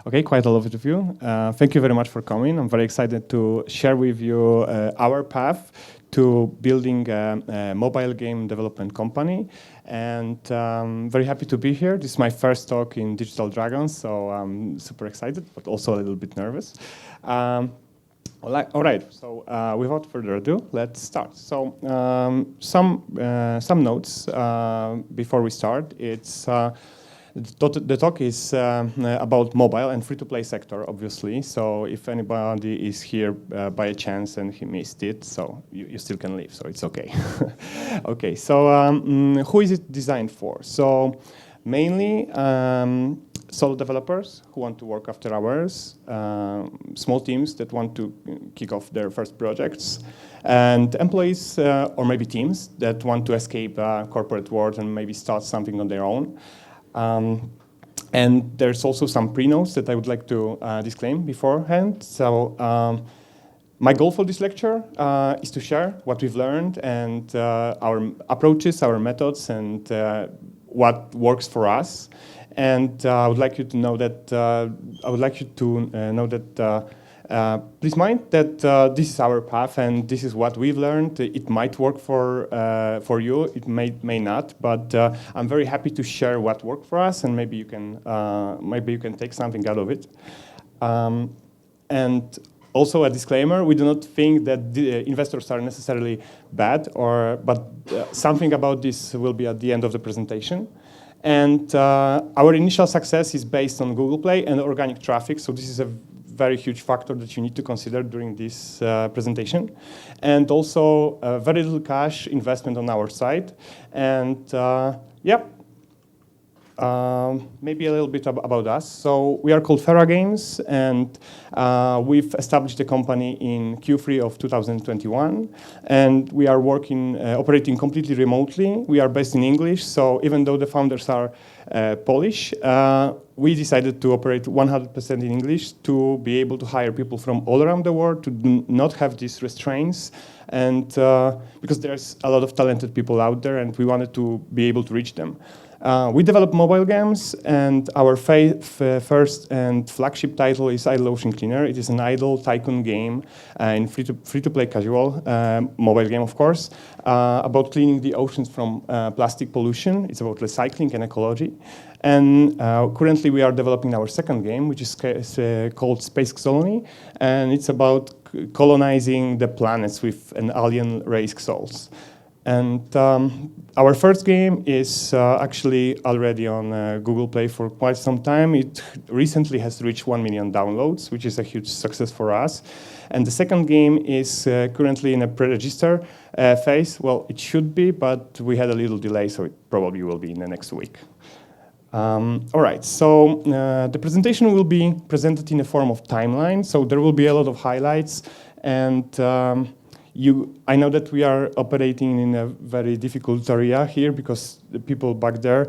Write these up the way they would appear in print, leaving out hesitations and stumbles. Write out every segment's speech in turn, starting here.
Okay, quite a lot of you. Thank you very much for coming. I'm very excited to share with you our path to building a mobile game development company. And very happy to be here. This is my first talk in Digital Dragons, so I'm super excited, but also a little bit nervous. All right, so without further ado, let's start. So some notes before we start. The talk is about mobile and free-to-play sector, obviously. So if anybody is here by a chance and he missed it, so you still can leave, so it's okay. Okay, so who is it designed for? So mainly solo developers who want to work after hours, small teams that want to kick off their first projects, and employees or maybe teams that want to escape corporate world and maybe start something on their own. And there's also some pre-notes that I would like to disclaim beforehand. So my goal for this lecture is to share what we've learned and our approaches, our methods, and what works for us. And I would like you to know that please mind that this is our path and this is what we've learned. It might work for you, it may not, but I'm very happy to share what worked for us, and maybe you can take something out of it. And also a disclaimer: we do not think that the investors are necessarily bad, but something about this will be at the end of the presentation. And our initial success is based on Google Play and organic traffic, so this is a very huge factor that you need to consider during this presentation. And also very little cash investment on our side. And maybe a little bit about us. So we are called FERA Games, and we've established the company in Q3 of 2021. And we are operating completely remotely. We are based in English, so even though the founders are Polish, we decided to operate 100% in English to be able to hire people from all around the world, to not have these restraints, and because there's a lot of talented people out there, and we wanted to be able to reach them. We develop mobile games, and our first and flagship title is Idle Ocean Cleaner. It is an idle tycoon game in free-to-play casual mobile game, of course, about cleaning the oceans from plastic pollution. It's about recycling and ecology. And currently we are developing our second game, which is called Space Colony, and it's about colonizing the planets with an alien race souls. And our first game is actually already on Google Play for quite some time. It recently has reached 1 million downloads, which is a huge success for us. And the second game is currently in a pre-register phase. Well, it should be, but we had a little delay, so it probably will be in the next week. All right, so the presentation will be presented in the form of timeline. So there will be a lot of highlights, and I know that we are operating in a very difficult area here because the people back there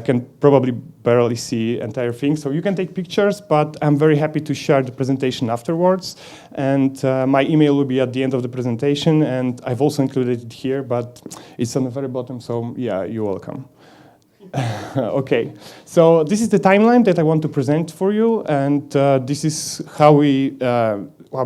can probably barely see entire thing. So you can take pictures, but I'm very happy to share the presentation afterwards. And my email will be at the end of the presentation, and I've also included it here, but it's on the very bottom, so yeah, you're welcome. Okay, so this is the timeline that I want to present for you, and this is how we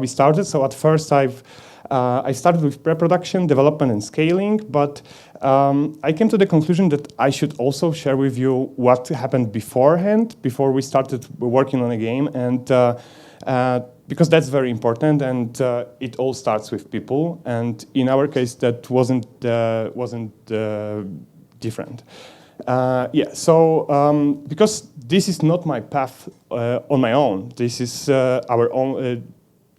started. So at first I started with pre-production, development, and scaling, but I came to the conclusion that I should also share with you what happened beforehand, before we started working on a game, and because that's very important, and it all starts with people, and in our case that wasn't different. So because this is not my path on my own, this is our own.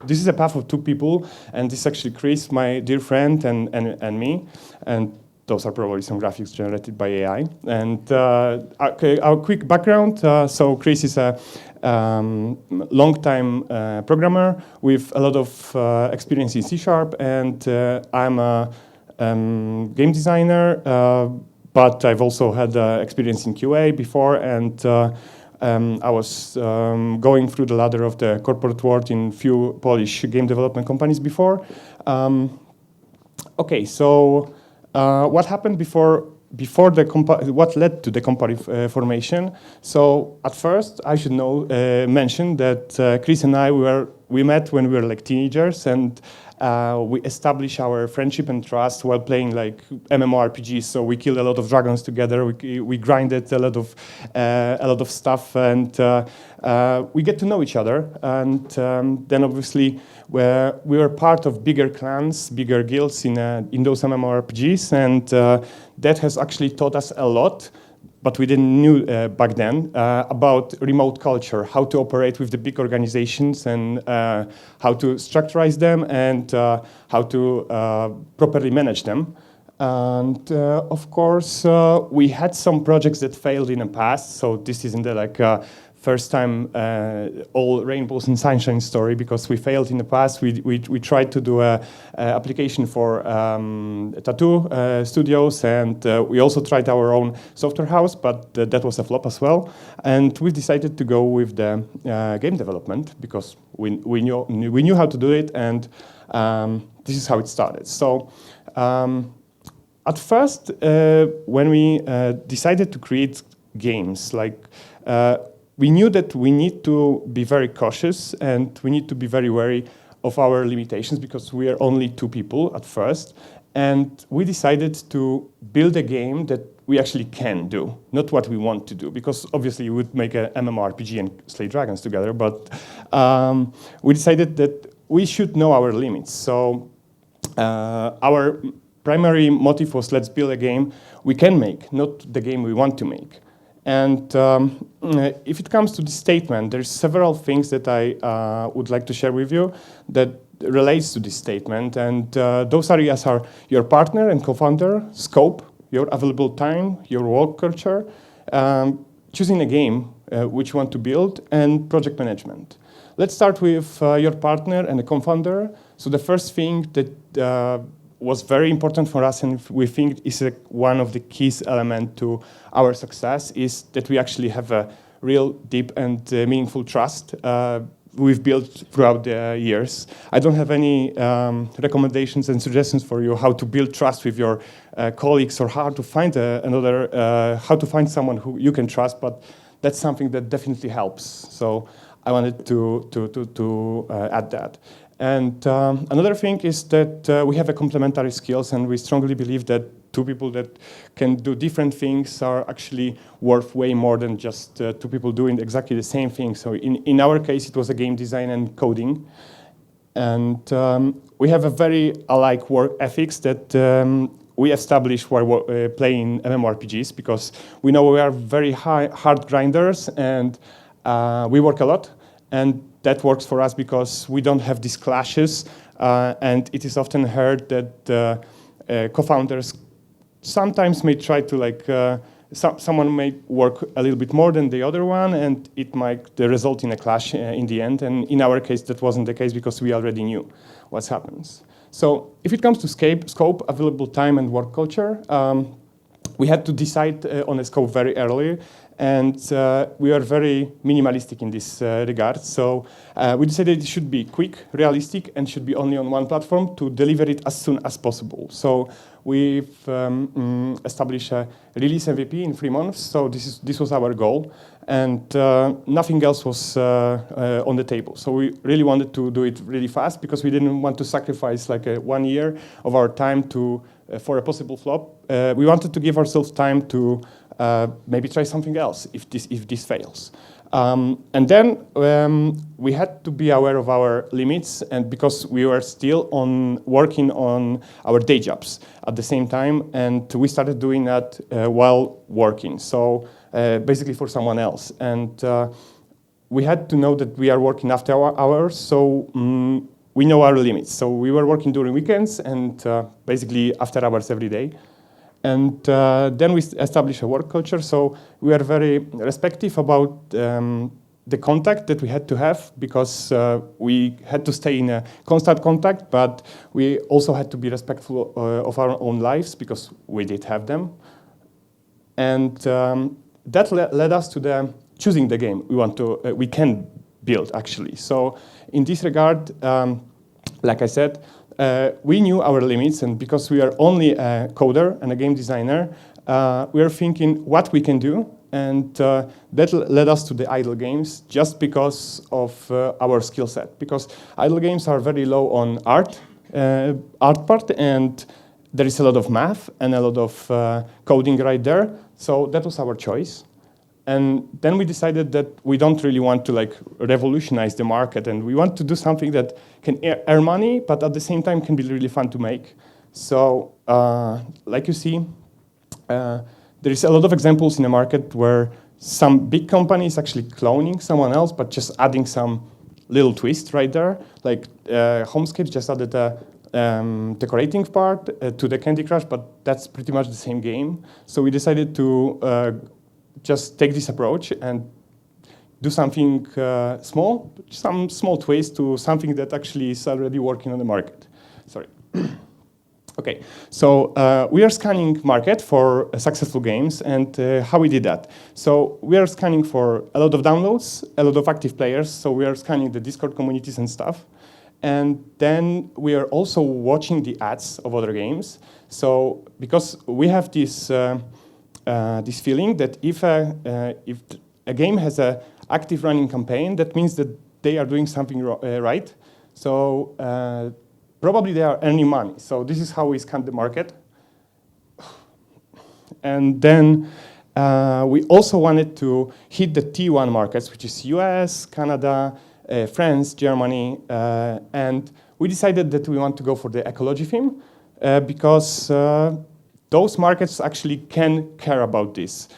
This is a path of two people, and this is actually Chris, my dear friend, and me, and those are probably some graphics generated by AI. And our quick background, so Chris is a long-time programmer with a lot of experience in C#, and I'm a game designer, but I've also had experience in QA before, and I was going through the ladder of the corporate world in few Polish game development companies before. Okay, so what happened before before what led to the company formation. So at first, I should mention that Chris and I we met when we were like teenagers, and we established our friendship and trust while playing like MMORPGs. So we killed a lot of dragons together. We grinded a lot of stuff, and we get to know each other. And then obviously we were part of bigger clans, bigger guilds in those MMORPGs, and that has actually taught us a lot. But we didn't knew back then about remote culture, how to operate with the big organizations, and how to structurize them, and how to properly manage them. And of course, we had some projects that failed in the past. So this isn't the first time all rainbows and sunshine story, because we failed in the past. We tried to do a application for tattoo studios, and we also tried our own software house, but that was a flop as well. And we decided to go with the game development, because we knew how to do it, and this is how it started. So at first, when we decided to create games, we knew that we need to be very cautious, and we need to be very wary of our limitations, because we are only 2 people at first. And we decided to build a game that we actually can do, not what we want to do, because obviously we would make an MMORPG and slay dragons together, but we decided that we should know our limits. So our primary motive was, let's build a game we can make, not the game we want to make. And if it comes to this statement, there's several things that I would like to share with you that relates to this statement. And those areas are your partner and co-founder, scope, your available time, your work culture, choosing a game which you want to build, and project management. Let's start with your partner and a co-founder. So the first thing that was very important for us, and we think is one of the key elements to our success, is that we actually have a real deep and meaningful trust we've built throughout the years. I don't have any recommendations and suggestions for you how to build trust with your colleagues, or how to find how to find someone who you can trust, but that's something that definitely helps. So I wanted to add that. And another thing is that we have a complementary skills, and we strongly believe that 2 people that can do different things are actually worth way more than just 2 people doing exactly the same thing. So in our case, it was a game design and coding. And we have a very alike work ethics that we established while playing MMORPGs, because we know we are very hard grinders, and we work a lot. And that works for us because we don't have these clashes, and it is often heard that co-founders sometimes may try to someone may work a little bit more than the other one, and it might result in a clash in the end. And in our case, that wasn't the case, because we already knew what happens. So if it comes to scope, available time, and work culture, we had to decide on a scope very early. And we are very minimalistic in this regard. So we decided it should be quick, realistic, and should be only on one platform to deliver it as soon as possible. So we've established a release MVP in 3 months. So this was our goal. And nothing else was on the table. So we really wanted to do it really fast, because we didn't want to sacrifice 1 year of our time for a possible flop. We wanted to give ourselves time to maybe try something else if this fails. And then we had to be aware of our limits, and because we were still working on our day jobs at the same time, and we started doing that while working. So basically for someone else. And we had to know that we are working after our hours, so we know our limits. So we were working during weekends and basically after hours every day. And then we established a work culture. So we are very respectful about the contact that we had to have, because we had to stay in a constant contact, but we also had to be respectful of our own lives, because we did have them. And that led us to choosing the game we can build, actually. So in this regard, like I said, we knew our limits, and because we are only a coder and a game designer, we were thinking what we can do, and that led us to the idle games just because of our skill set. Because idle games are very low on art part, and there is a lot of math and a lot of coding right there. So that was our choice. And then we decided that we don't really want to like revolutionize the market, and we want to do something that can earn money, but at the same time can be really fun to make. So like you see, there is a lot of examples in the market where some big company is actually cloning someone else, but just adding some little twist right there. Like Homescapes just added a decorating part to the Candy Crush, but that's pretty much the same game. So we decided to just take this approach and do something small, some small twist to something that actually is already working on the market. Sorry. Okay, so we are scanning market for successful games, and how we did that. So we are scanning for a lot of downloads, a lot of active players, so we are scanning the Discord communities and stuff. And then we are also watching the ads of other games. So because we have this this feeling that if a game has an active running campaign, that means that they are doing something right. So probably they are earning money. So this is how we scan the market. And then we also wanted to hit the T1 markets, which is US, Canada, France, Germany, and we decided that we want to go for the ecology theme because those markets actually can care about this.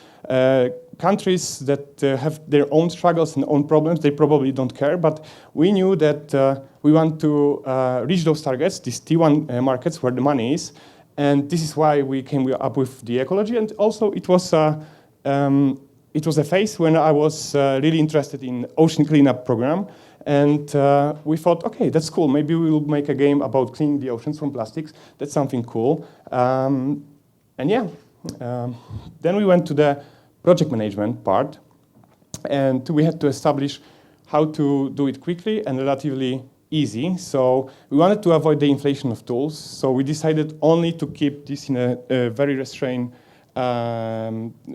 Countries that have their own struggles and own problems, they probably don't care, but we knew that we want to reach those targets, these T1 markets where the money is, and this is why we came up with the ecology. And also it was a phase when I was really interested in ocean cleanup program, and we thought, okay, that's cool. Maybe we will make a game about cleaning the oceans from plastics. That's something cool. And yeah, then we went to the project management part, and we had to establish how to do it quickly and relatively easy. So we wanted to avoid the inflation of tools. So we decided only to keep this in a very restrained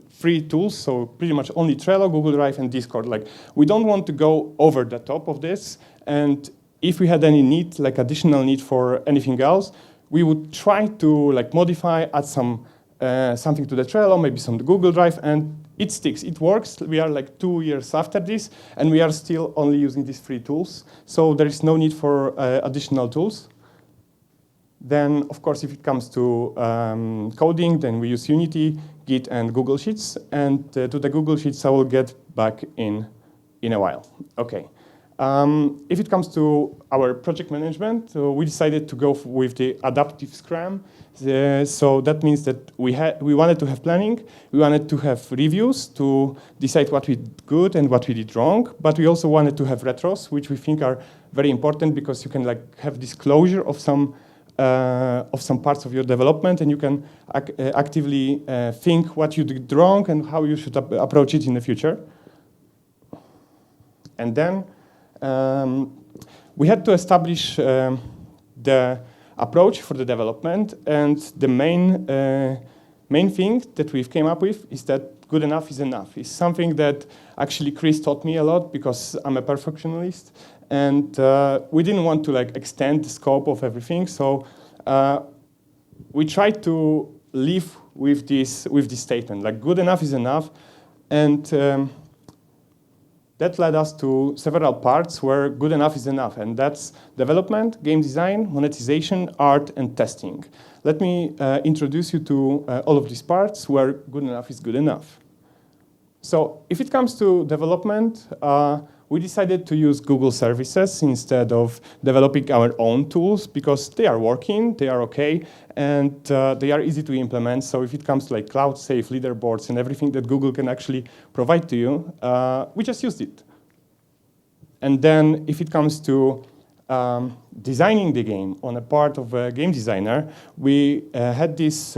free tools. So pretty much only Trello, Google Drive, and Discord. Like we don't want to go over the top of this. And if we had any need, like additional need for anything else, we would try to like modify, add some something to the Trello, maybe some to Google Drive, and it sticks, it works. We are like 2 years after this, and we are still only using these free tools. So there is no need for additional tools. Then, of course, if it comes to coding, then we use Unity, Git, and Google Sheets. And to the Google Sheets, I will get back in a while. Okay. If it comes to our project management, we decided to go with the adaptive Scrum. So that means that we wanted to have planning, we wanted to have reviews to decide what we did good and what we did wrong, but we also wanted to have retros, which we think are very important because you can like have disclosure of some parts of your development, and you can actively think what you did wrong and how you should approach it in the future. And then we had to establish the approach for the development, and the main thing that we've came up with is that good enough is enough. It's something that actually Chris taught me a lot because I'm a perfectionist, and we didn't want to like extend the scope of everything. So we tried to live with this statement, like good enough is enough, and that led us to several parts where good enough is enough, and that's development, game design, monetization, art, and testing. Let me introduce you to all of these parts where good enough is good enough. So if it comes to development, we decided to use Google services instead of developing our own tools because they are working, they are okay, and they are easy to implement. So if it comes to like cloud-safe leaderboards and everything that Google can actually provide to you, we just used it. And then if it comes to designing the game on a part of a game designer, we had this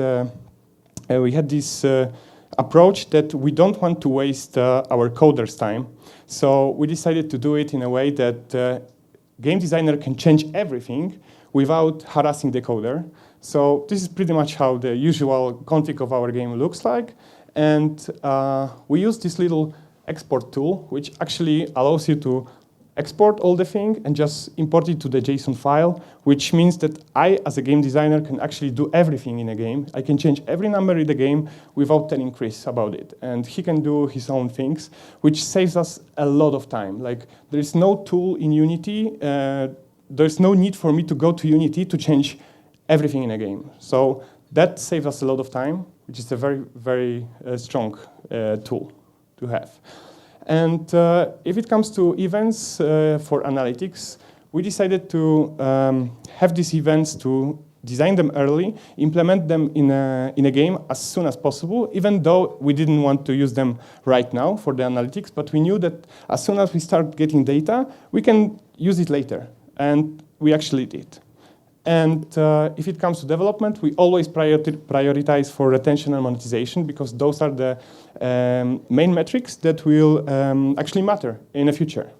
approach that we don't want to waste our coders' time. So we decided to do it in a way that game designer can change everything without harassing the coder. So this is pretty much how the usual config of our game looks like. And we use this little export tool, which actually allows you to export all the thing and just import it to the JSON file, which means that I, as a game designer, can actually do everything in a game. I can change every number in the game without telling Chris about it. And he can do his own things, which saves us a lot of time. Like, there is no tool in Unity. There's no need for me to go to Unity to change everything in a game. So that saves us a lot of time, which is a very, very strong tool to have. And if it comes to events for analytics, we decided to have these events to design them early, implement them in a game as soon as possible, even though we didn't want to use them right now for the analytics, but we knew that as soon as we start getting data, we can use it later. And we actually did. And if it comes to development, we always prioritize for retention and monetization, because those are the main metrics that will actually matter in the future.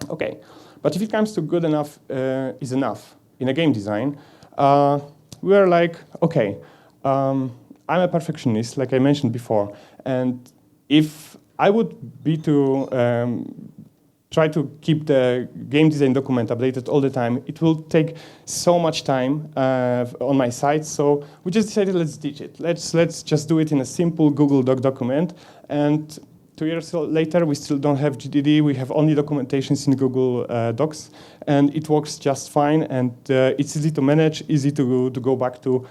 Okay, but if it comes to good enough is enough in a game design, we are like, okay, I'm a perfectionist, like I mentioned before, and if I would be to try to keep the game design document updated all the time, it will take so much time on my side. So we just decided, let's ditch it. Let's just do it in a simple Google Doc document. And 2 years later, we still don't have GDD. We have only documentations in Google Docs, and it works just fine. And it's easy to manage, easy to go back to.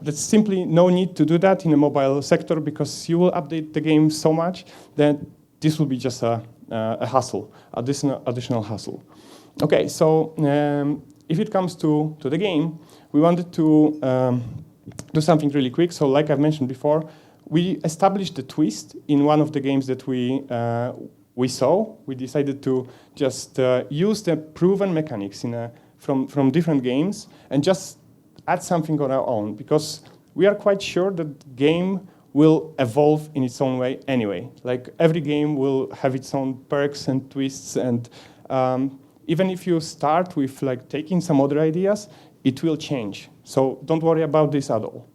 There's simply no need to do that in the mobile sector, because you will update the game so much that this will be just a hassle, additional hassle. Okay, so if it comes to the game, we wanted to do something really quick. So like I've mentioned before, we established the twist in one of the games that we saw. We decided to just use the proven mechanics from different games and just add something on our own, because we are quite sure that the game will evolve in its own way anyway. Like, every game will have its own perks and twists, and even if you start with like taking some other ideas, it will change. So don't worry about this at all.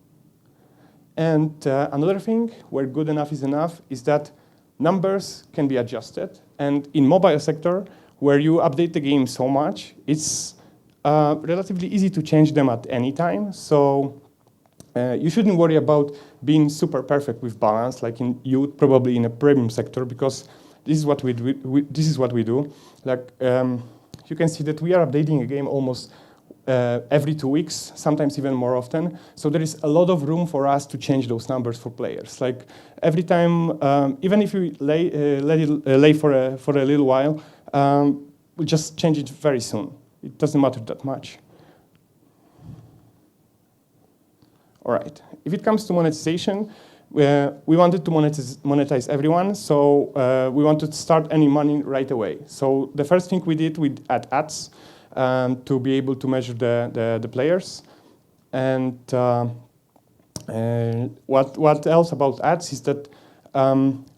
And another thing where good enough is that numbers can be adjusted. And in mobile sector, where you update the game so much, it's relatively easy to change them at any time. So you shouldn't worry about being super perfect with balance, like you probably in a premium sector, because this is what we do. Like, you can see that we are updating a game almost every 2 weeks, sometimes even more often. So there is a lot of room for us to change those numbers for players. Like, every time, even if we let it lay for a little while, we'll just change it very soon. It doesn't matter that much. All right. If it comes to monetization, we wanted to monetize everyone, so we wanted to start earning money right away. So the first thing we did, we add ads to be able to measure the players. And what else about ads is that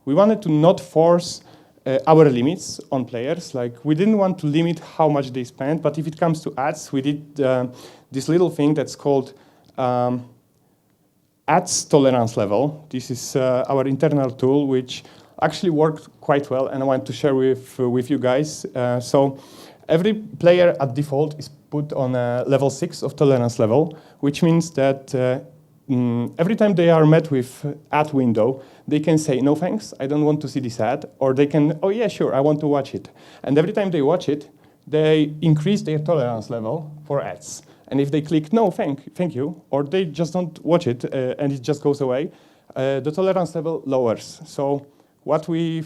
we wanted to not force our limits on players. Like, we didn't want to limit how much they spend, but if it comes to ads, we did this little thing that's called ads tolerance level. This is our internal tool, which actually worked quite well, and I want to share with you guys. So every player at default is put on a level 6 of tolerance level, which means that every time they are met with ad window, they can say, no thanks, I don't want to see this ad, or they can, oh yeah, sure, I want to watch it. And every time they watch it, they increase their tolerance level for ads. And if they click no, thank you, or they just don't watch it and it just goes away, the tolerance level lowers. So what we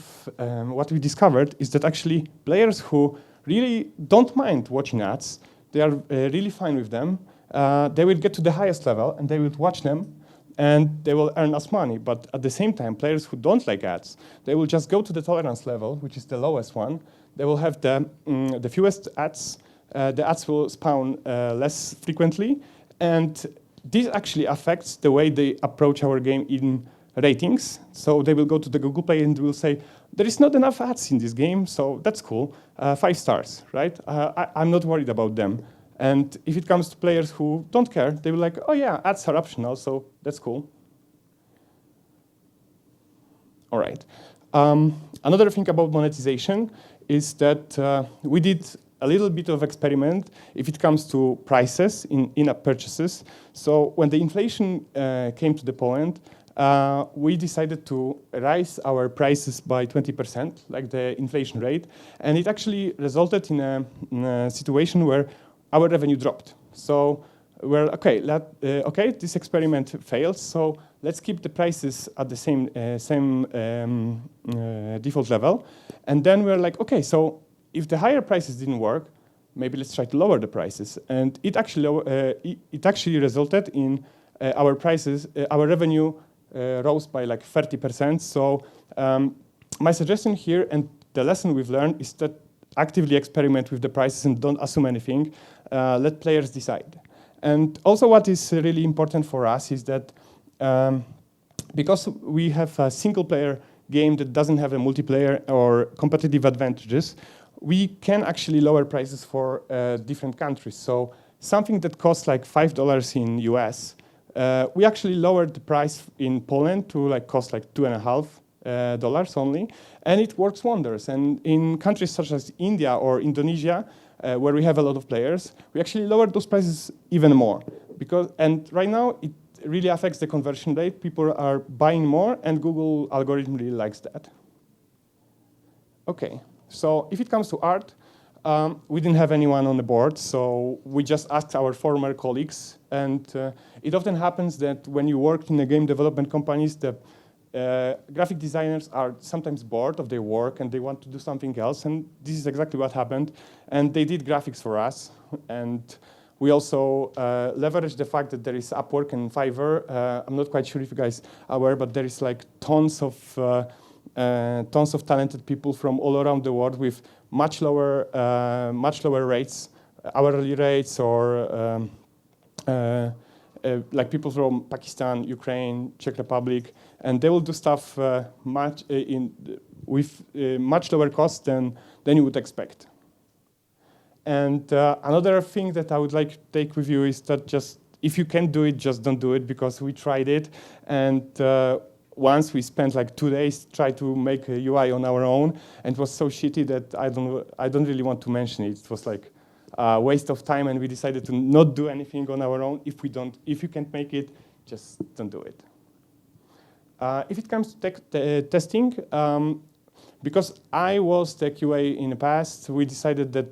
discovered is that actually players who really don't mind watching ads, they are really fine with them. They will get to the highest level and they will watch them and they will earn us money. But at the same time, players who don't like ads, they will just go to the tolerance level, which is the lowest one. They will have the fewest ads. The ads will spawn less frequently, and this actually affects the way they approach our game in ratings. So they will go to the Google Play and will say, there is not enough ads in this game, so that's cool. 5 stars, right? I'm not worried about them. And if it comes to players who don't care, they will like, oh yeah, ads are optional, so that's cool. All right. Another thing about monetization is that we did a little bit of experiment if it comes to prices in-app purchases. So when the inflation came to the Poland, we decided to raise our prices by 20%, like the inflation rate, and it actually resulted in a situation where our revenue dropped. So we're okay, this experiment fails, so let's keep the prices at the same default level. And then we're like, okay, so if the higher prices didn't work, maybe let's try to lower the prices. And it actually resulted in our prices, our revenue rose by like 30%. So my suggestion here and the lesson we've learned is that actively experiment with the prices and don't assume anything. Let players decide. And also what is really important for us is that because we have a single player game that doesn't have a multiplayer or competitive advantages, we can actually lower prices for different countries. So something that costs like $5 in US, we actually lowered the price in Poland to like cost like $2.50 only, and it works wonders. And in countries such as India or Indonesia, where we have a lot of players, we actually lowered those prices even more. And right now, it really affects the conversion rate. People are buying more, and Google algorithm really likes that. Okay, so if it comes to art, we didn't have anyone on the board, so we just asked our former colleagues. And it often happens that when you work in the game development companies, the graphic designers are sometimes bored of their work and they want to do something else, and this is exactly what happened. And they did graphics for us, and we also leveraged the fact that there is Upwork and Fiverr. I'm not quite sure if you guys are aware, but there is like tons of talented people from all around the world with much lower rates, hourly rates, or like people from Pakistan, Ukraine, Czech Republic, and they will do stuff with much lower cost than you would expect. And another thing that I would like to take with you is that just if you can do it, just don't do it, because we tried it, and once we spent like 2 days trying to make a UI on our own, and it was so shitty that I don't really want to mention it. It was like a waste of time, and we decided to not do anything on our own. If you can't make it, just don't do it. If it comes to testing, because I was the QA in the past, we decided that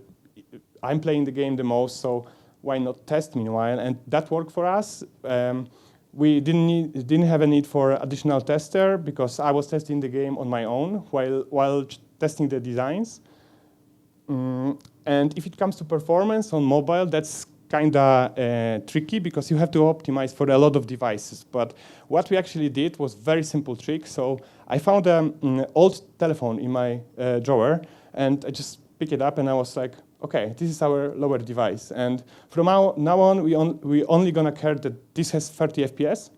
I'm playing the game the most, so why not test meanwhile? And that worked for us. We didn't have a need for additional tester because I was testing the game on my own while testing the designs. And if it comes to performance on mobile, that's kind of tricky because you have to optimize for a lot of devices. But what we actually did was a very simple trick. So I found an old telephone in my drawer, and I just picked it up, and I was like, okay, this is our lower device. And from now on, we only gonna care that this has 30 FPS.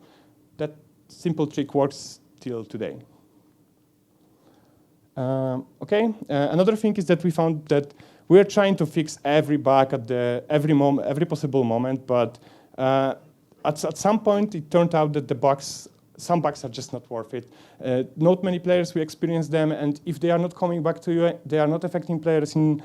That simple trick works till today. Another thing is that we found that we're trying to fix every bug at every possible moment, but at some point it turned out that some bugs are just not worth it. Not many players we experience them, and if they are not coming back to you, they are not affecting players in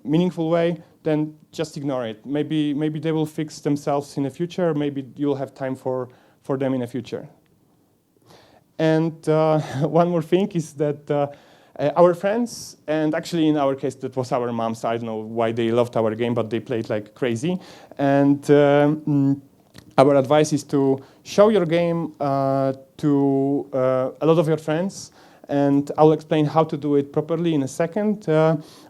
meaningful way, then just ignore it. Maybe they will fix themselves in the future. Maybe you'll have time for them in the future. And one more thing is that our friends, and actually in our case that was our moms, I don't know why they loved our game, but they played like crazy. And our advice is to show your game to a lot of your friends, and I'll explain how to do it properly in a second.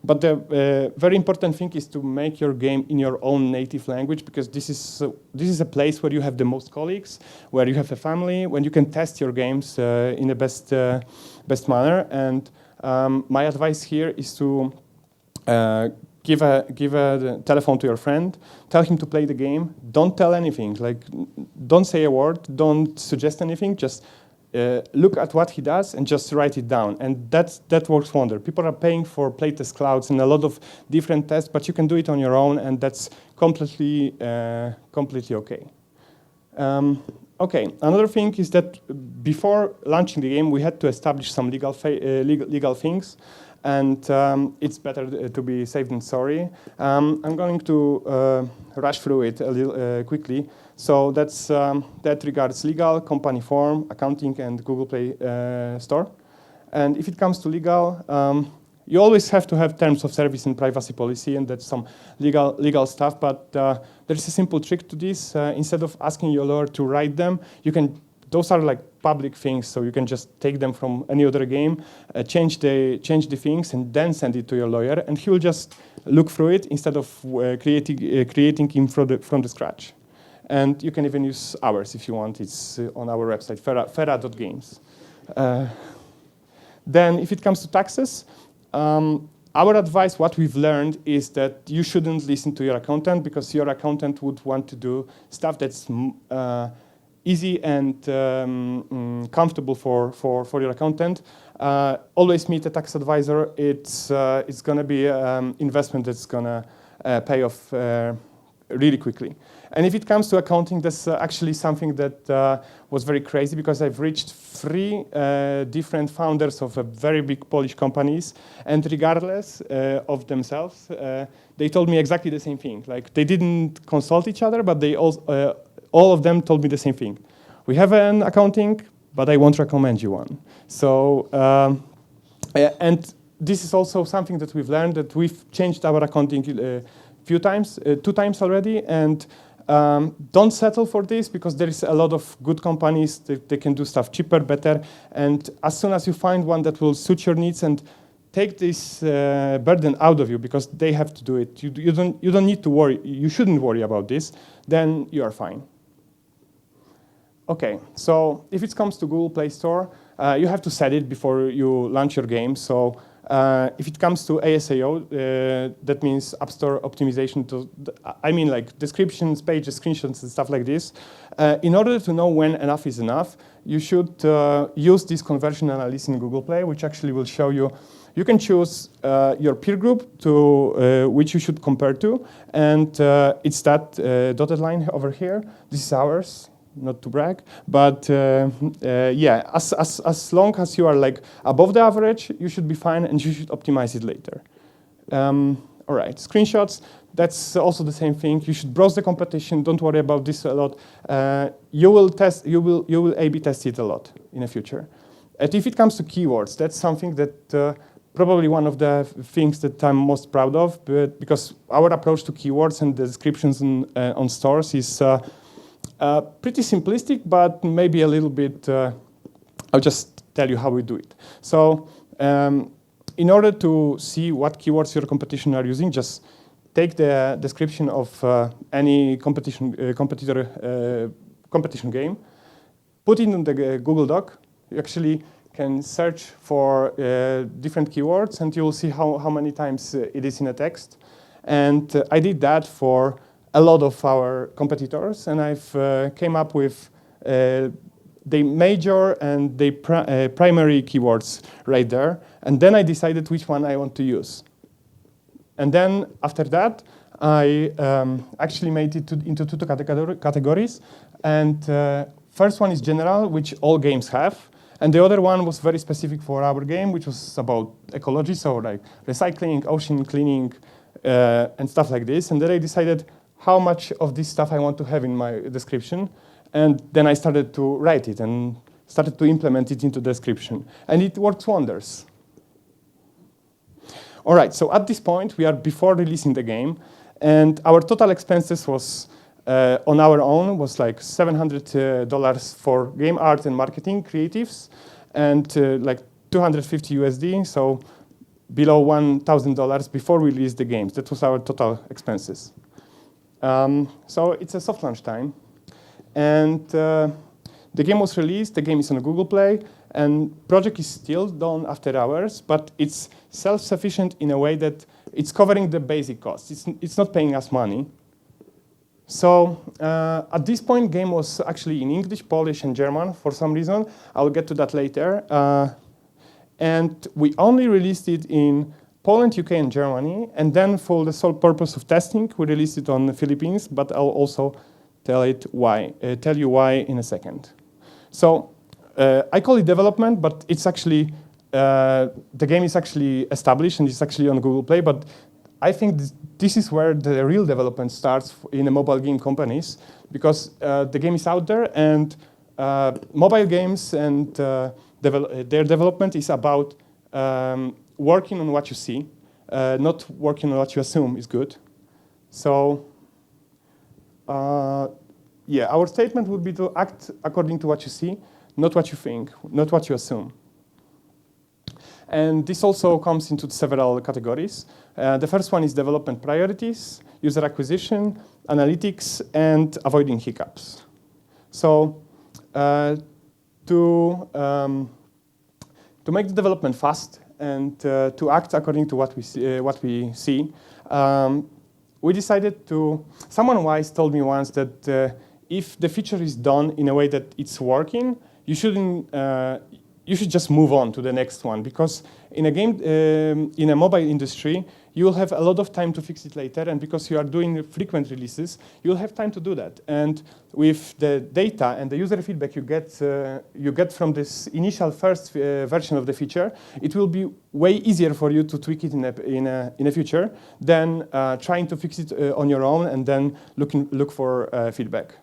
But the very important thing is to make your game in your own native language, because this is a place where you have the most colleagues, where you have a family, when you can test your games in the best manner. And my advice here is to give a telephone to your friend, tell him to play the game. Don't tell anything, like don't say a word, don't suggest anything, just look at what he does and just write it down. And that works wonder. People are paying for playtest clouds and a lot of different tests, but you can do it on your own, and that's completely okay. Okay, another thing is that before launching the game, we had to establish some legal things, and it's better to be safe than sorry. I'm going to rush through it a little quickly. So that regards legal, company form, accounting, and Google Play Store. And if it comes to legal, you always have to have terms of service and privacy policy, and that's some legal stuff. But there's a simple trick to this. Instead of asking your lawyer to write them, those are like public things, so you can just take them from any other game, change the things, and then send it to your lawyer, and he will just look through it instead of creating him from the scratch. And you can even use ours if you want. It's on our website, FERA.games. Then if it comes to taxes, our advice, what we've learned, is that you shouldn't listen to your accountant, because your accountant would want to do stuff that's easy and comfortable for your accountant. Always meet a tax advisor. It's going to be an investment that's going to pay off really quickly. And if it comes to accounting, that's actually something that was very crazy, because I've reached 3 different founders of very big Polish companies, and regardless of themselves, they told me exactly the same thing. Like, they didn't consult each other, but they all of them told me the same thing. We have an accounting, but I won't recommend you one. So, and this is also something that we've learned, that we've changed our accounting few times, 2 times already, and don't settle for this, because there is a lot of good companies that they can do stuff cheaper, better, and as soon as you find one that will suit your needs and take this burden out of you, because they have to do it, you don't need to worry, you shouldn't worry about this, then you are fine. Okay, so if it comes to Google Play Store, you have to set it before you launch your game. So if it comes to ASAO, that means App Store optimization. I mean, like descriptions, pages, screenshots, and stuff like this. In order to know when enough is enough, you should use this conversion analysis in Google Play, which actually will show you. You can choose your peer group to which you should compare to, and it's that dotted line over here. This is ours. Not to brag, but yeah, as long as you are like above the average, you should be fine, and you should optimize it later. All right, screenshots. That's also the same thing. You should browse the competition. Don't worry about this a lot. You will A/B test it a lot in the future. And if it comes to keywords, that's something that probably one of the things that I'm most proud of, but because our approach to keywords and the descriptions on stores is pretty simplistic, but maybe a little bit, I'll just tell you how we do it. So in order to see what keywords your competition are using, just take the description of any competition game, put it in the Google Doc. You actually can search for different keywords, and you will see how many times it is in a text. And I did that for a lot of our competitors, and I've came up with the major and the primary keywords right there. And then I decided which one I want to use. And then after that, I actually made it into 2 categories. And first one is general, which all games have. And the other one was very specific for our game, which was about ecology, so like recycling, ocean cleaning, and stuff like this. And then I decided how much of this stuff I want to have in my description. And then I started to write it and started to implement it into the description. And it works wonders. All right, so at this point, we are before releasing the game. And our total expenses was, on our own, was like $700 for game art and marketing creatives, and like 250 USD, so below $1,000 before we released the games. That was our total expenses. So it's a soft launch time. And the game was released, the game is on Google Play, and project is still done after hours, but it's self-sufficient in a way that it's covering the basic costs. It's not paying us money. So at this point, game was actually in English, Polish, and German for some reason. I'll get to that later. And we only released it in Poland, UK, and Germany. And then for the sole purpose of testing, we released it on the Philippines, but I'll also tell you why in a second. So I call it development, but it's actually, the game is actually established and it's actually on Google Play, but I think this is where the real development starts in the mobile game companies, because the game is out there, and mobile games and their development is about working on what you see, not working on what you assume is good. So, yeah, our statement would be to act according to what you see, not what you think, not what you assume. And this also comes into several categories. The first one is development priorities, user acquisition, analytics, and avoiding hiccups. So to make the development fast and to act according to what we see, we decided to, someone wise told me once that if the feature is done in a way that it's working, you should just move on to the next one, because in a game, in a mobile industry, you will have a lot of time to fix it later, and because you are doing frequent releases, you'll have time to do that. And with the data and the user feedback you get from this initial first version of the feature, it will be way easier for you to tweak it in a future than trying to fix it on your own and then look for feedback.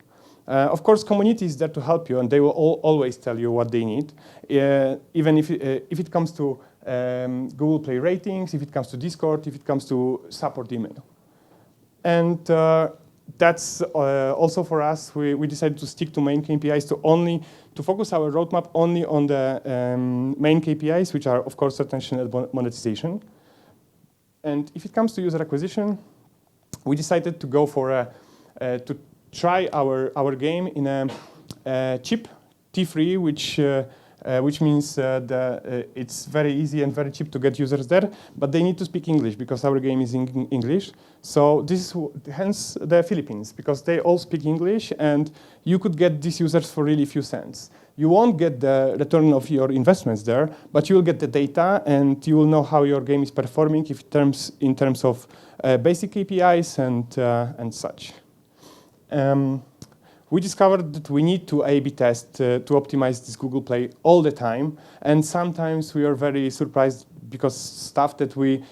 Of course, community is there to help you, and they will always tell you what they need, even if it comes to Google Play ratings, if it comes to Discord, if it comes to support email. And that's also for us, we decided to stick to main KPIs, to focus our roadmap only on the main KPIs, which are, of course, retention and monetization. And if it comes to user acquisition, we decided to go for to try our game in a cheap T3, which means it's very easy and very cheap to get users there, but they need to speak English because our game is in English. So this is hence the Philippines, because they all speak English, and you could get these users for really few cents. You won't get the return of your investments there, but you will get the data, and you will know how your game is performing in terms of basic KPIs and such. We discovered that we need to A/B test to optimize this Google Play all the time, and sometimes we are very surprised because stuff that we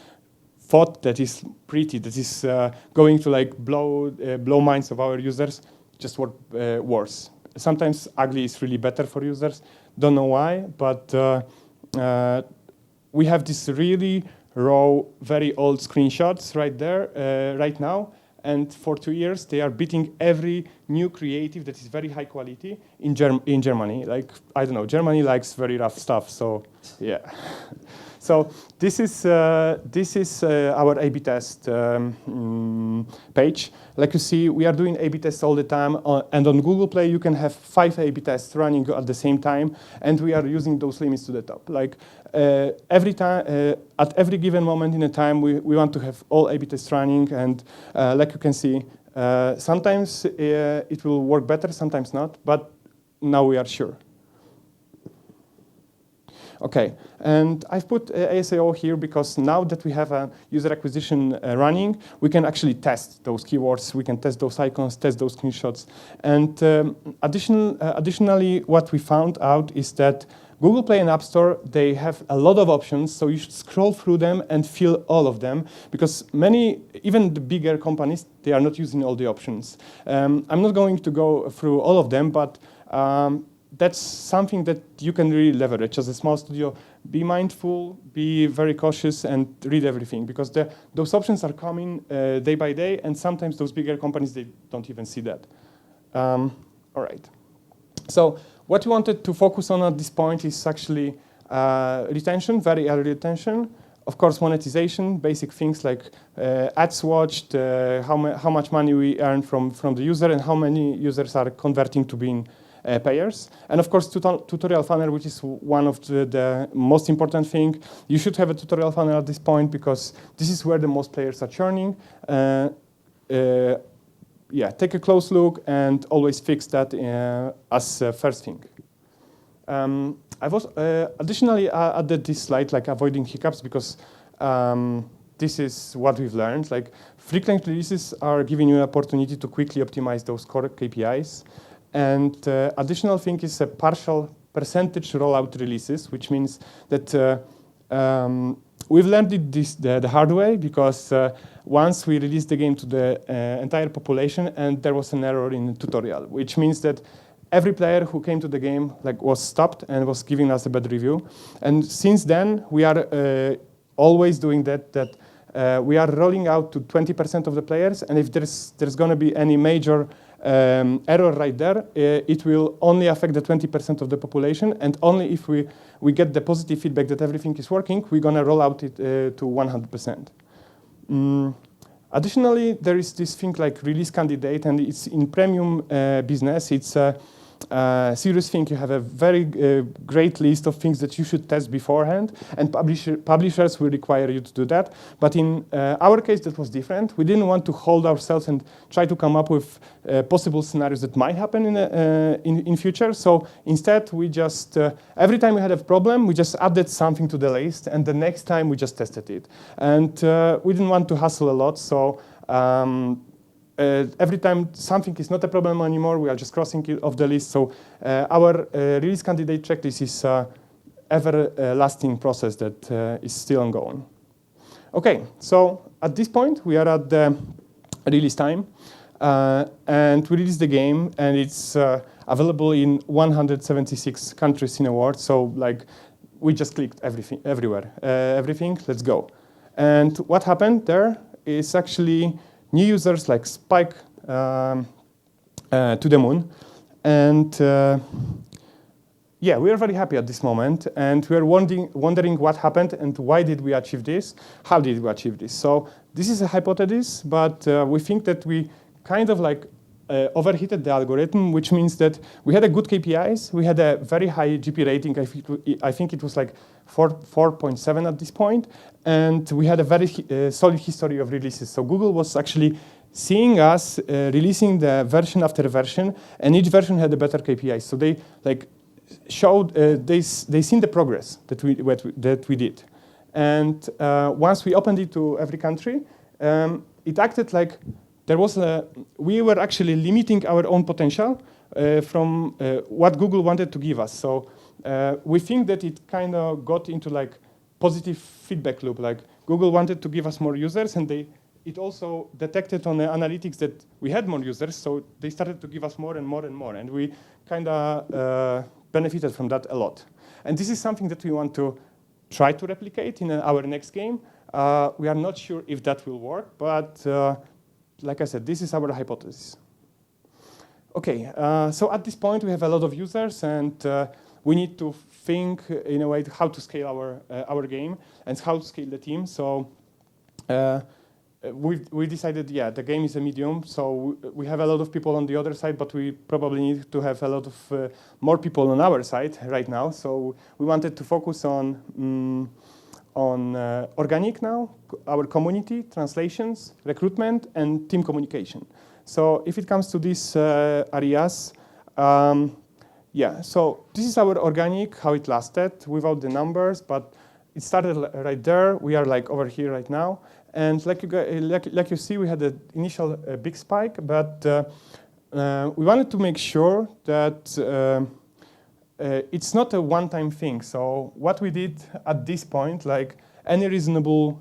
thought that is pretty, that is going to like blow minds of our users, just work worse. Sometimes ugly is really better for users. Don't know why, but we have this really raw, very old screenshots right there, right now. And for 2 years, they are beating every new creative that is very high quality in Germany. Like, I don't know, Germany likes very rough stuff, so yeah. So this is our A/B test page. Like you see, we are doing A/B tests all the time, and on Google Play you can have 5 A/B tests running at the same time, and we are using those limits to the top. Like every time, at every given moment in a time, we want to have all A/B tests running, and like you can see, sometimes it will work better, sometimes not, but now we are sure. Okay, and I've put ASAO here because now that we have a user acquisition running, we can actually test those keywords, we can test those icons, test those screenshots. And additionally, what we found out is that Google Play and App Store, they have a lot of options, so you should scroll through them and fill all of them, because many, even the bigger companies, they are not using all the options. I'm not going to go through all of them, but that's something that you can really leverage as a small studio. Be mindful, be very cautious, and read everything, because those options are coming day by day, and sometimes those bigger companies, they don't even see that. All right. So what we wanted to focus on at this point is actually retention, very early retention. Of course, monetization, basic things like ads watched, how much money we earn from the user, and how many users are converting to being payers. And of course, tutorial funnel, which is one of the most important thing. You should have a tutorial funnel at this point, because this is where the most players are churning. yeah, take a close look and always fix that as first thing. I've also additionally added this slide, like avoiding hiccups, because this is what we've learned. Like frequent releases are giving you an opportunity to quickly optimize those core KPIs. And additional thing is a partial percentage rollout releases, which means that we've learned the hard way, because once we released the game to the entire population, and there was an error in the tutorial, which means that every player who came to the game was stopped and was giving us a bad review. And since then, we are always doing that we are rolling out to 20% of the players, and if there's going to be any major error right there, it will only affect the 20% of the population, and only if we get the positive feedback that everything is working, we're going to roll out it to 100%. Additionally, there is this thing like release candidate, and it's in premium business. It's a serious thing. You have a very great list of things that you should test beforehand, and publishers will require you to do that. But in our case, that was different. We didn't want to hold ourselves and try to come up with possible scenarios that might happen in future. So instead, we just, every time we had a problem, we just added something to the list, and the next time we just tested it. And we didn't want to hustle a lot, so every time something is not a problem anymore, we are just crossing it off the list. So our release candidate checklist is ever-lasting process that is still ongoing. Okay, so at this point, we are at the release time. And we released the game, and it's available in 176 countries in the world. So like, we just clicked everywhere. Everything, let's go. And what happened there is actually new users like spike to the moon. And yeah, we are very happy at this moment. And we are wondering what happened and why did we achieve this? How did we achieve this? So this is a hypothesis, but we think that we kind of like overheated the algorithm, which means that we had a good KPIs. We had a very high GP rating. I think it was like 4.7 at this point. And we had a very solid history of releases. So Google was actually seeing us releasing the version after version, and each version had a better KPI. So they like showed, they seen the progress that we did. And once we opened it to every country, it acted like we were actually limiting our own potential from what Google wanted to give us. So we think that it kind of got into like positive feedback loop. Like Google wanted to give us more users, and it also detected on the analytics that we had more users, so they started to give us more and more and more, and we kind of benefited from that a lot. And this is something that we want to try to replicate in our next game. We are not sure if that will work, but like I said, this is our hypothesis. Okay, so at this point we have a lot of users, and we need to think in a way how to scale our game and how to scale the team. So we decided, yeah, the game is a medium, so we have a lot of people on the other side, but we probably need to have a lot of more people on our side right now. So we wanted to focus on organic now, our community, translations, recruitment, and team communication. So if it comes to these areas, yeah, so this is our organic, how it lasted without the numbers, but it started right there. We are like over here right now. And like you see, we had an initial big spike, but we wanted to make sure that it's not a one-time thing. So what we did at this point, like any reasonable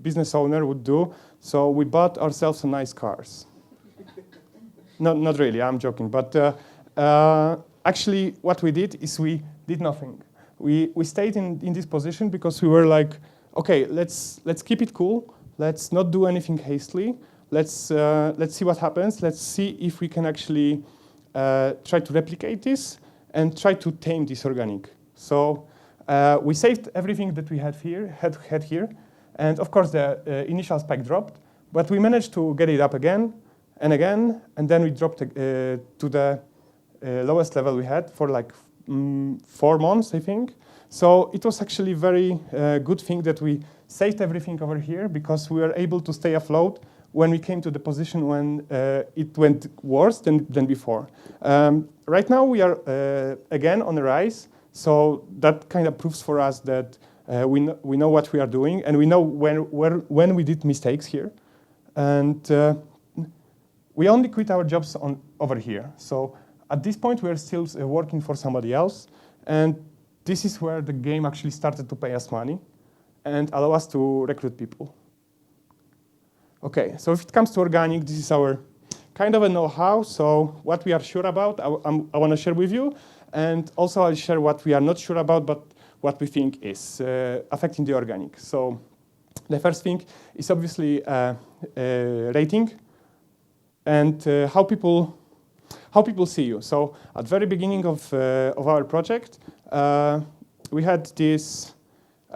business owner would do, so we bought ourselves some nice cars. Not really, I'm joking. But actually, what we did is we did nothing. We stayed in this position because we were like, okay, let's keep it cool. Let's not do anything hastily. Let's see what happens. Let's see if we can actually try to replicate this and try to tame this organic. So we saved everything that we had here, and of course the initial spike dropped, but we managed to get it up again and again, and then we dropped to the lowest level we had for like 4 months, I think. So it was actually a very good thing that we saved everything over here, because we were able to stay afloat when we came to the position when it went worse than before. Right now we are again on the rise, so that kind of proves for us that we know what we are doing, and we know when we did mistakes here, and we only quit our jobs over here. So at this point we are still working for somebody else, and this is where the game actually started to pay us money and allow us to recruit people. Okay, so if it comes to organic, this is our kind of a know-how. So what we are sure about, I want to share with you. And also I'll share what we are not sure about, but what we think is affecting the organic. So the first thing is obviously rating and how people see you. So at the very beginning of our project, we had this.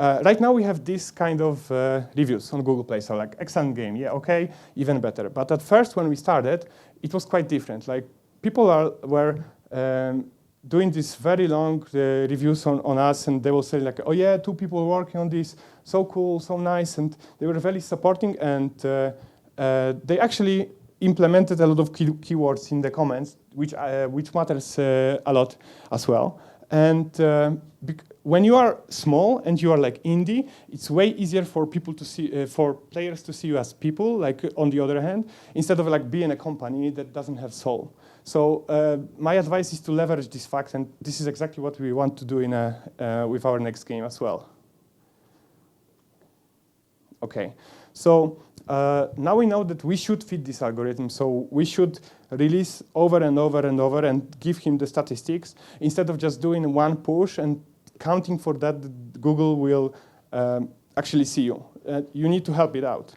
Right now we have this kind of reviews on Google Play, so like excellent game, yeah, okay, even better. But at first when we started, it was quite different. Like people were doing these very long reviews on us, and they will say like, oh yeah, 2 people working on this, so cool, so nice, and they were very supporting, and they actually implemented a lot of keywords in the comments, which matters a lot as well. And when you are small and you are like indie, it's way easier for people to see, for players to see you as people. Like on the other hand, instead of like being a company that doesn't have soul. So my advice is to leverage this fact, and this is exactly what we want to do with our next game as well. Okay, so now we know that we should fit this algorithm, so we should release over and over and over and give him the statistics instead of just doing one push and counting for that Google will actually see you. You need to help it out.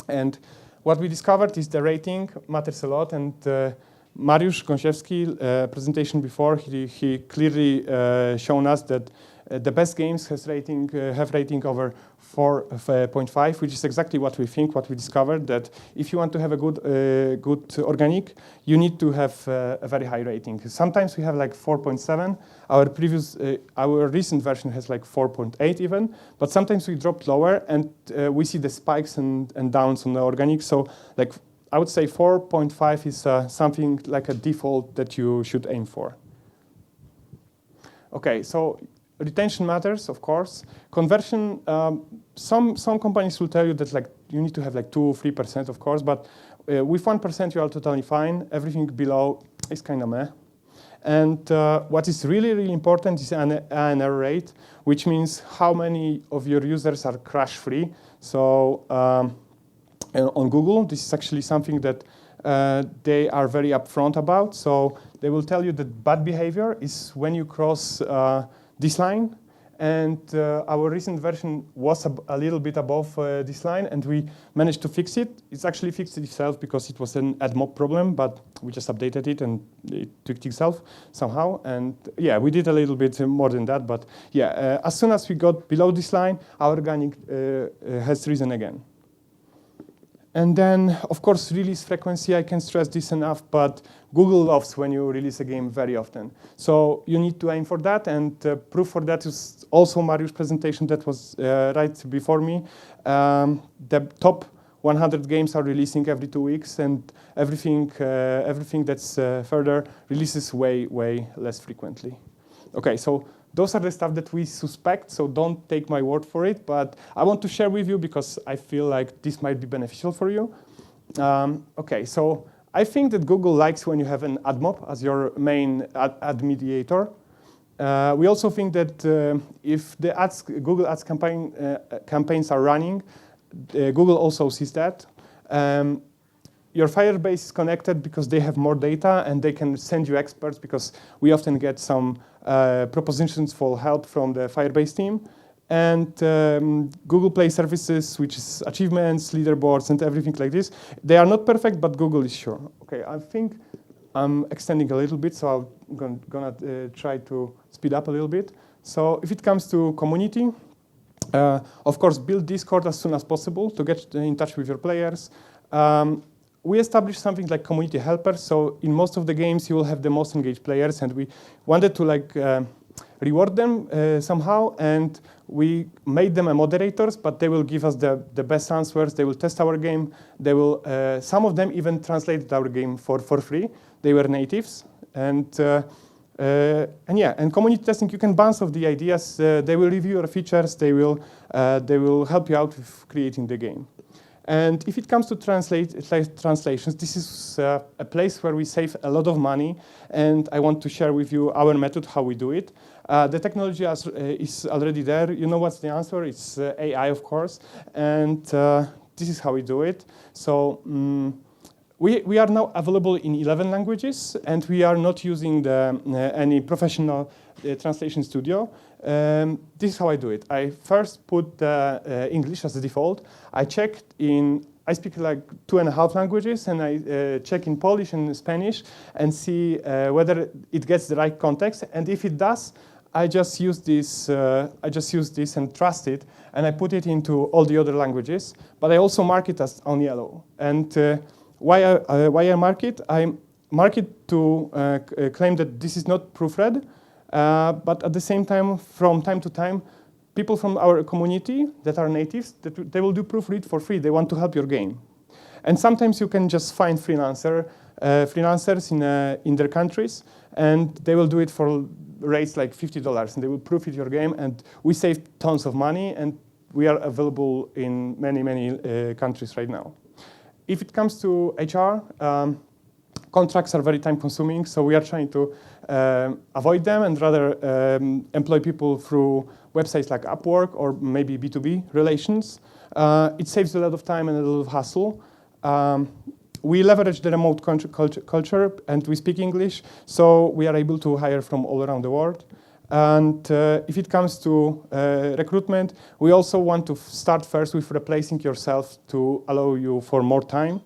And what we discovered is the rating matters a lot, and Mariusz Gąsiewski presentation before, he clearly shown us that the best games have rating over 4.5, which is exactly what we think, what we discovered, that if you want to have a good organic, you need to have a very high rating. Sometimes we have like 4.7. Our recent version has like 4.8 even, but sometimes we drop lower, and we see the spikes and downs on the organic. So like I would say 4.5 is something like a default that you should aim for. Okay, so retention matters, of course. Conversion, some companies will tell you that like you need to have like 2-3%, of course, but with 1% you are totally fine. Everything below is kind of meh. And what is really, really important is an error rate, which means how many of your users are crash-free. So on Google, this is actually something that they are very upfront about. So they will tell you that bad behavior is when you cross this line, and our recent version was a little bit above this line, and we managed to fix it. It's actually fixed itself because it was an AdMob problem, but we just updated it and it fixed itself somehow. And yeah, we did a little bit more than that, but yeah, as soon as we got below this line, our organic has risen again. And then, of course, release frequency, I can't stress this enough, but Google loves when you release a game very often. So you need to aim for that, and proof for that is also Mariusz's presentation that was right before me. The top 100 games are releasing every 2 weeks, and everything that's further releases way less frequently. Okay, so those are the stuff that we suspect, so don't take my word for it, but I want to share with you because I feel like this might be beneficial for you. Okay, so I think that Google likes when you have an AdMob as your main ad mediator. We also think that if the Google Ads campaigns are running, Google also sees that. Your Firebase is connected because they have more data and they can send you experts, because we often get some propositions for help from the Firebase team. And Google Play services, which is achievements, leaderboards, and everything like this. They are not perfect, but Google is sure. Okay, I think I'm extending a little bit, so I'm gonna try to speed up a little bit. So if it comes to community, of course, build Discord as soon as possible to get in touch with your players. We established something like community helpers. So in most of the games, you will have the most engaged players, and we wanted to like reward them somehow, and we made them moderators, but they will give us the best answers. They will test our game. They will, some of them even translated our game for free. They were natives, and community testing, you can bounce off the ideas. They will review your features. They will help you out with creating the game. And if it comes to translations, this is a place where we save a lot of money, and I want to share with you our method, how we do it. The technology is already there. You know what's the answer? It's AI, of course, and this is how we do it. So we are now available in 11 languages, and we are not using any professional translation studio. This is how I do it. I first put English as a default. I speak like 2.5 languages, and I check in Polish and Spanish and see whether it gets the right context. And if it does, I just use this. And trust it, and I put it into all the other languages. But I also mark it as on yellow. And why I mark it? I mark it to claim that this is not proofread. But at the same time, from time to time, people from our community that are natives, they will do proofread for free. They want to help your game. And sometimes you can just find freelancers in their countries, and they will do it for rates like $50, and they will proofread your game, and we save tons of money, and we are available in many countries right now. If it comes to HR, contracts are very time-consuming, so we are trying to avoid them and rather employ people through websites like Upwork or maybe B2B relations. It saves a lot of time and a lot of hassle. We leverage the remote culture, and we speak English, so we are able to hire from all around the world. And if it comes to recruitment, we also want to start first with replacing yourself to allow you for more time.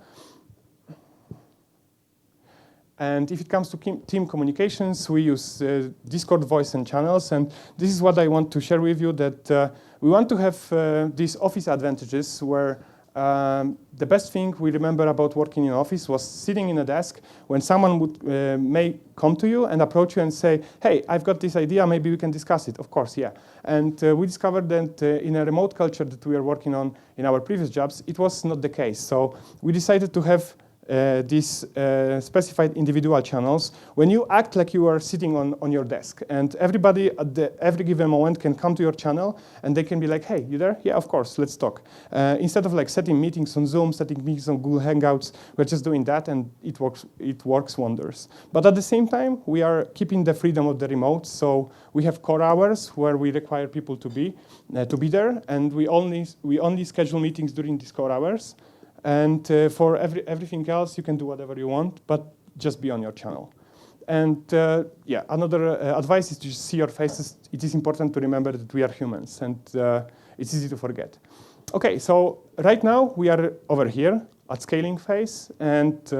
And if it comes to team communications, we use Discord voice and channels. And this is what I want to share with you, that we want to have these office advantages where the best thing we remember about working in office was sitting in a desk when someone would may come to you and approach you and say, hey, I've got this idea, maybe we can discuss it. Of course, yeah. And we discovered that in a remote culture that we are working on in our previous jobs, it was not the case. So we decided to have these specified individual channels when you act like you are sitting on your desk, and everybody at every given moment can come to your channel and they can be like, hey, you there? Yeah, of course, let's talk. Instead of like setting meetings on Zoom, setting meetings on Google Hangouts, we're just doing that, and it works wonders. But at the same time, we are keeping the freedom of the remote, so we have core hours where we require people to be there, and we only schedule meetings during these core hours. And for everything else, you can do whatever you want, but just be on your channel. And another advice is to just see your faces. It is important to remember that we are humans, and it's easy to forget. Okay, so right now we are over here at scaling phase, and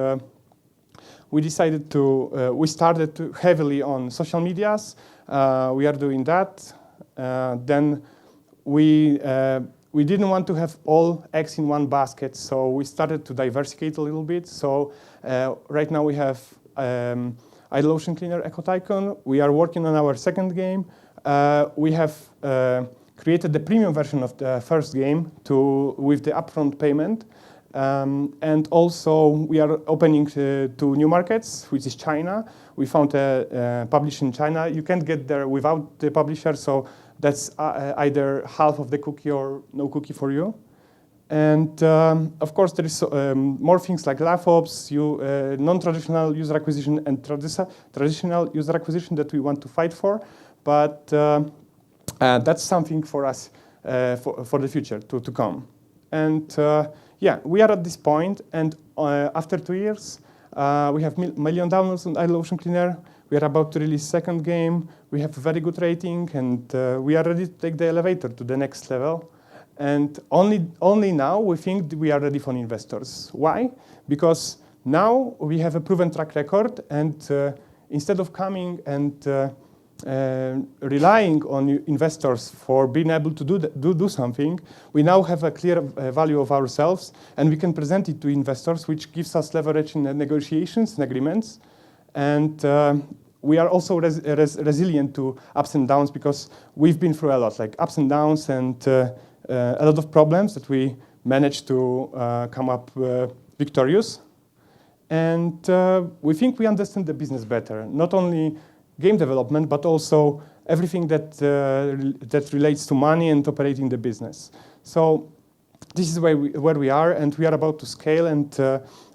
we started heavily on social medias. We are doing that. Then we didn't want to have all eggs in one basket, so we started to diversify a little bit. So right now we have Idle Ocean Cleaner Eco Tycoon. We are working on our second game. We have created the premium version of the first game with the upfront payment. And also we are opening to new markets, which is China. We found a publisher in China. You can't get there without the publisher, so that's either half of the cookie or no cookie for you. And of course, there is more things like LabOps, non-traditional user acquisition, and traditional user acquisition that we want to fight for. But that's something for us for the future to come. And we are at this point, and after 2 years, we have million downloads on Idle Ocean Cleaner. We are about to release second game. We have a very good rating, and we are ready to take the elevator to the next level. And only now we think we are ready for investors. Why? Because now we have a proven track record, and instead of coming and relying on investors for being able to do something, we now have a clear value of ourselves, and we can present it to investors, which gives us leverage in the negotiations and agreements. And we are also resilient to ups and downs because we've been through a lot, like ups and downs and a lot of problems that we managed to come up victorious. And we think we understand the business better, not only game development, but also everything that relates to money and operating the business. So this is where we are, and we are about to scale, and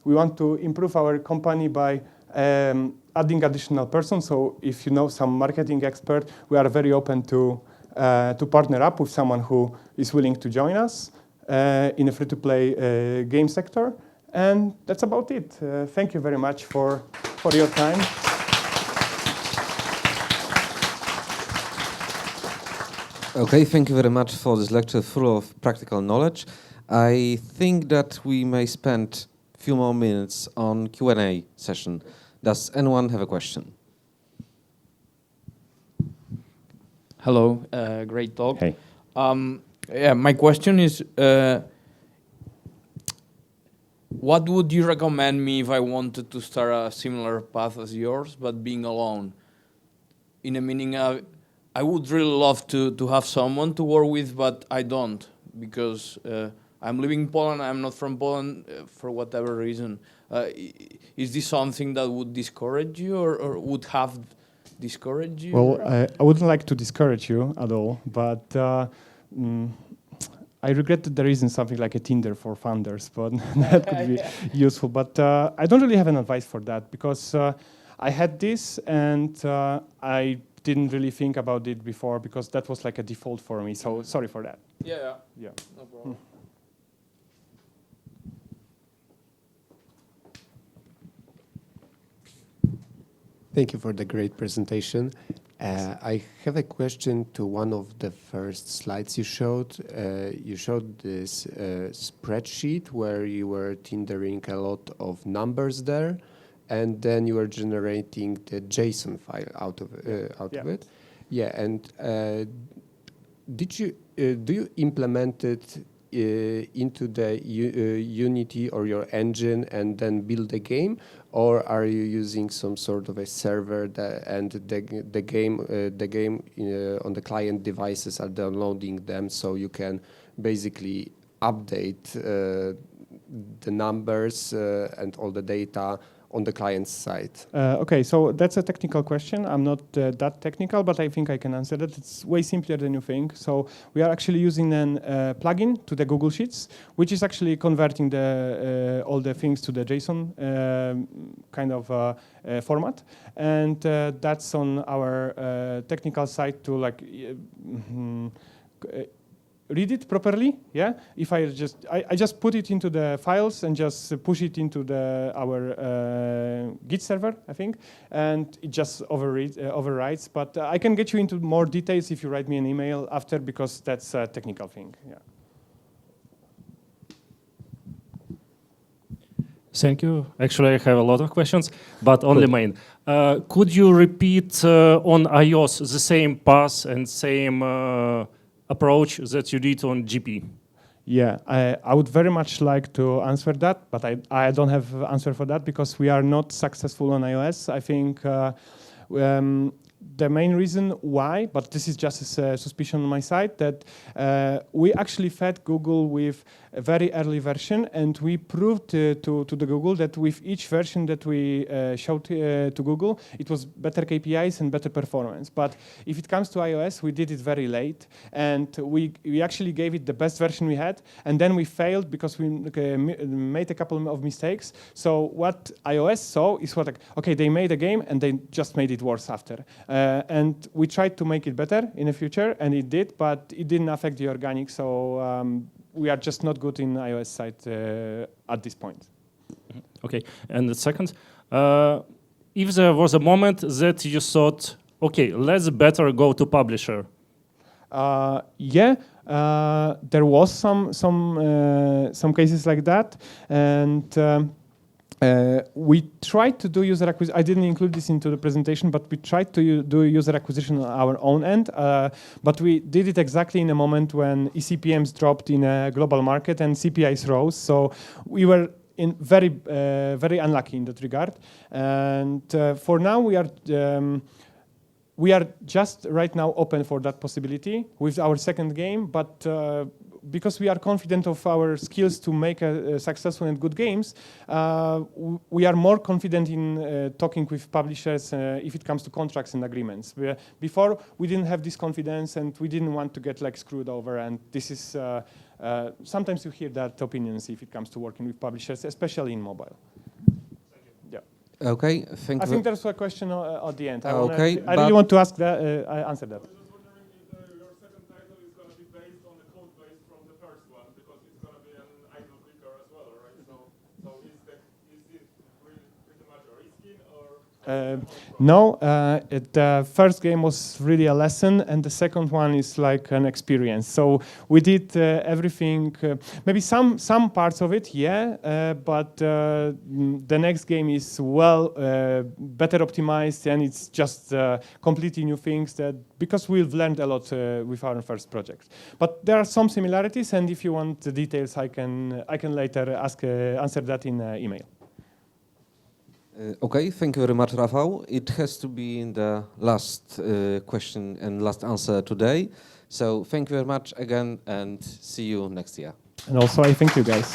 we want to improve our company by adding additional persons. So if you know some marketing expert, we are very open to partner up with someone who is willing to join us in a free-to-play game sector. And that's about it. Thank you very much for your time. Okay, thank you very much for this lecture full of practical knowledge. I think that we may spend a few more minutes on Q&A session. Does anyone have a question? Hello, great talk. Hey. My question is, what would you recommend me if I wanted to start a similar path as yours, but being alone? In a meaning, I would really love to have someone to work with, but I don't, because I'm living in Poland, I'm not from Poland, for whatever reason. Is this something that would discourage you or would have discouraged you? Well, I wouldn't like to discourage you at all, but I regret that there isn't something like a Tinder for founders, but that could be useful. But I don't really have an advice for that, because I had this and I didn't really think about it before, because that was like a default for me. So sorry for that. Yeah. Yeah. No problem. Thank you for the great presentation. I have a question to one of the first slides you showed. You showed this spreadsheet where you were tendering a lot of numbers there, and then you were generating the JSON file out of it. Yeah, and do you implement it into the Unity or your engine and then build a game, or are you using some sort of a server and the game on the client devices are downloading them, so you can basically update the numbers and all the data on the client's side? Okay, so that's a technical question. I'm not that technical, but I think I can answer that. It's way simpler than you think. So we are actually using a plugin to the Google Sheets, which is actually converting all the things to the JSON kind of format. And that's on our technical side to read it properly, yeah. If I just put it into the files and just push it into our Git server, I think, and it just overwrites. But I can get you into more details if you write me an email after, because that's a technical thing. Yeah. Thank you. Actually, I have a lot of questions, but only mine. Could you repeat on iOS the same path and same approach that you did on GP? Yeah, I would very much like to answer that, but I don't have an answer for that because we are not successful on iOS. I think the main reason why, but this is just a suspicion on my side, that we actually fed Google with a very early version, and we proved to the Google that with each version that we showed to Google, it was better KPIs and better performance. But if it comes to iOS, we did it very late, and we actually gave it the best version we had, and then we failed because we made a couple of mistakes. So what iOS saw is okay, they made a game and they just made it worse after. And we tried to make it better in the future, and it did, but it didn't affect the organic. So we are just not good in iOS side at this point. Okay, and the second, if there was a moment that you thought, okay, let's better go to publisher. Yeah, there was some cases like that, and we tried to do user acquisition. I didn't include this into the presentation, but we tried to do user acquisition on our own end. But we did it exactly in a moment when eCPMs dropped in a global market and CPIs rose. So we were in very unlucky in that regard. And for now, we are just right now open for that possibility with our second game, but because we are confident of our skills to make successful and good games, we are more confident in talking with publishers if it comes to contracts and agreements. Before, we didn't have this confidence and we didn't want to get like screwed over, and this is sometimes you hear that opinions if it comes to working with publishers, especially in mobile. Okay, thank I you. think there's a question at the end. I Okay, really want to ask that. Answer that. No, the first game was really a lesson, and the second one is like an experience. So we did everything, maybe some parts of it, yeah, but the next game is better optimized, and it's just completely new things that because we've learned a lot with our first project. But there are some similarities, and if you want the details, I can later answer that in email. Okay, thank you very much, Rafał. It has to be the last question and last answer today. So thank you very much again, and see you next year. And also, I thank you guys.